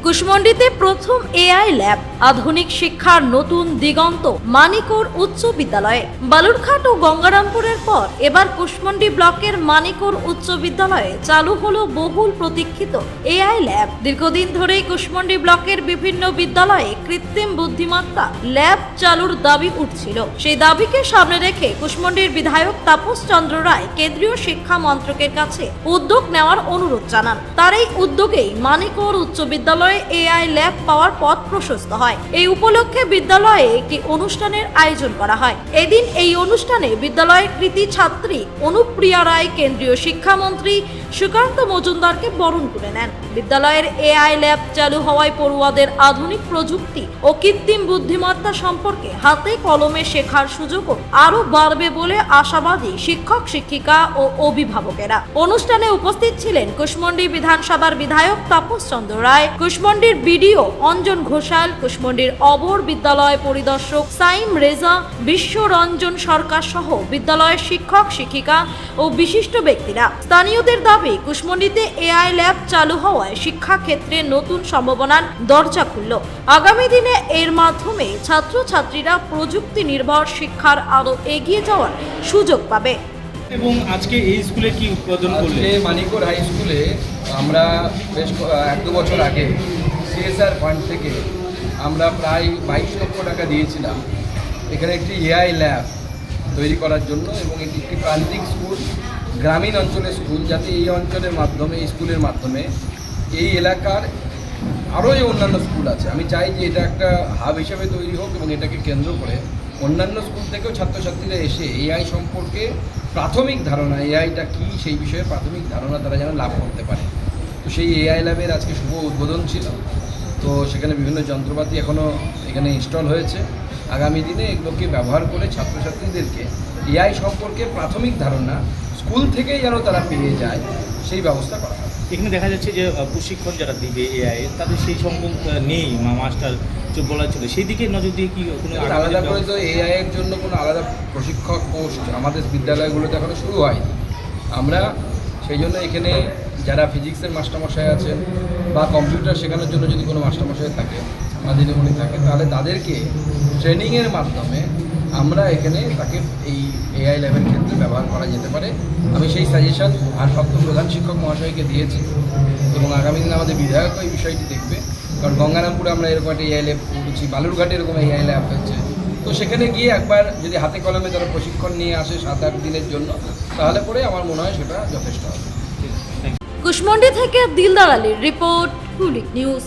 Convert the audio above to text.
কুশমন্ডিতে প্রথম AI lab, আধুনিক শিক্ষার নতুন দিগন্ত মানিকর উচ্চ বিদ্যালয়ে। বালুরঘাট ও গঙ্গারামপুরের পর এবার কুশমন্ডি ব্লকের মানিকর উচ্চ বিদ্যালয়ে চালু হলো বহুল প্রতীক্ষিত এআই ল্যাব। দীর্ঘদিন ধরেই কুশমন্ডি ব্লকের বিভিন্ন বিদ্যালয়ে কৃত্রিম বুদ্ধিমত্তা ল্যাব চালুর দাবি উঠছিল। সেই দাবিকে সামনে রেখে কুশমন্ডির বিধায়ক তাপস চন্দ্র রায় কেন্দ্রীয় শিক্ষা মন্ত্রকের কাছে উদ্যোগ নেওয়ার অনুরোধ জানান। তার এই উদ্যোগেই মানিকর উচ্চ বিদ্যালয়ে এআই ল্যাব পাওয়ার পথ প্রশস্ত হয়। এই উপলক্ষে বিদ্যালয়ে একটি অনুষ্ঠানের আয়োজন করা হয়। এদিন এই অনুষ্ঠানে বিদ্যালয়ের কৃতি ছাত্রী অনুপ্রিয়া রায় কেন্দ্রীয় শিক্ষামন্ত্রী সুকান্ত মজুমদারকে বরণ করে নেন। বিদ্যালয়ের এআই ল্যাব চালু হওয়ায় পড়ুয়াদের আধুনিক প্রযুক্তি ও কৃত্রিম বুদ্ধিমত্তা সম্পর্কে হাতে কলমে শেখার সুযোগও আরো বাড়বে বলে আশাবাদী শিক্ষক শিক্ষিকা ও অভিভাবকেরা। অনুষ্ঠানে উপস্থিত ছিলেন কুশমন্ডি বিধানসভার বিধায়ক তাপস চন্দ্র রায়, কুশমন্ডির বিডিও অঞ্জন ঘোষাল, কুশমন্ডির অবর বিদ্যালয় পরিদর্শক সাইম রেজা, বিশ্বরঞ্জন সরকার সহ বিদ্যালয়ের শিক্ষক শিক্ষিকা ও বিশিষ্ট ব্যক্তিরা। স্থানীয়দের দাবি, কুশমন্ডিতে এআই ল্যাব চালু হওয়ায় শিক্ষা ক্ষেত্রে নতুন সম্ভাবনার দরজা খুলল। আগামী দিনে এর মাধ্যমে ছাত্রছাত্রীরা প্রযুক্তি নির্ভর শিক্ষার আরো এগিয়ে যাওয়ার সুযোগ পাবে। এবং আজকে এই স্কুলে কি উদ্বোধন করলে? মানিকর হাই স্কুলে আমরা বেশ 1-2 বছর আগে সিএসআর ফান্ড থেকে আমরা প্রায় 22 লক্ষ টাকা দিয়েছিলাম এখানে একটি এআই ল্যাব তৈরি করার জন্য, এবং এটি একটি প্রান্তিক স্কুল, গ্রামীণ অঞ্চলের স্কুল, যাতে এই অঞ্চলের মাধ্যমে, এই স্কুলের মাধ্যমে এই এলাকার আরও যে অন্যান্য স্কুল আছে, আমি চাই যে এটা একটা হাব হিসেবে তৈরি হোক এবং এটাকে কেন্দ্র করে অন্যান্য স্কুল থেকেও ছাত্রছাত্রীরা এসে এআই সম্পর্কে প্রাথমিক ধারণা, এআইটা কী সেই বিষয়ে প্রাথমিক ধারণা তারা যেন লাভ করতে পারে। তো সেই এআই ল্যাবের আজকে শুভ উদ্বোধন ছিল। তো সেখানে বিভিন্ন যন্ত্রপাতি এখনও এখানে ইনস্টল হয়েছে। আগামী দিনে এগুলোকে ব্যবহার করে ছাত্রছাত্রীদেরকে এআই সম্পর্কে প্রাথমিক ধারণা স্কুল থেকেই যেন তারা পেয়ে যায় সেই ব্যবস্থা করা হয়। এখানে দেখা যাচ্ছে যে প্রশিক্ষণ যারা দিবে এআই তাদের সেই সংখ্যক নেই, মাস্টার বলা ছিল, সেই দিকে নজর দিয়ে কি কোনো আলাদা করে তো এআই এর জন্য কোনো আলাদা প্রশিক্ষক পোস্ট আমাদের বিদ্যালয়গুলোতে এখনো শুরু হয়নি। আমরা সেই জন্য এখানে যারা ফিজিক্সের মাস্টারমশাই আছেন বা কম্পিউটার শেখানোর জন্য যদি কোনো মাস্টারমশাই থাকে বা দিদিমণি থাকে, তাহলে তাদেরকে ট্রেনিংয়ের মাধ্যমে আমরা এখানে তাকে এই এআই ল্যাবের ক্ষেত্রে ব্যবহার করা যেতে পারে। আমি সেই সাজেশন ভারপ্রাপ্ত প্রধান শিক্ষক মহাশয়কে দিয়েছি, এবং আগামী দিনে আমাদের বিধায়ক এই বিষয়টি দেখবে। কারণ গঙ্গারামপুরে আমরা এরকম একটা এআই ল্যাব করেছি, বালুরঘাটে এরকম এআই ল্যাব হয়েছে। তো সেখানে গিয়ে একবার যদি হাতে কলমে তারা প্রশিক্ষণ নিয়ে আসে 7-8 দিনের জন্য, তাহলে পরে আমার মনে হয় সেটা যথেষ্ট হবে। কুশমন্ডি থেকে দিলদার আলীর রিপোর্ট, কুলিক নিউজ।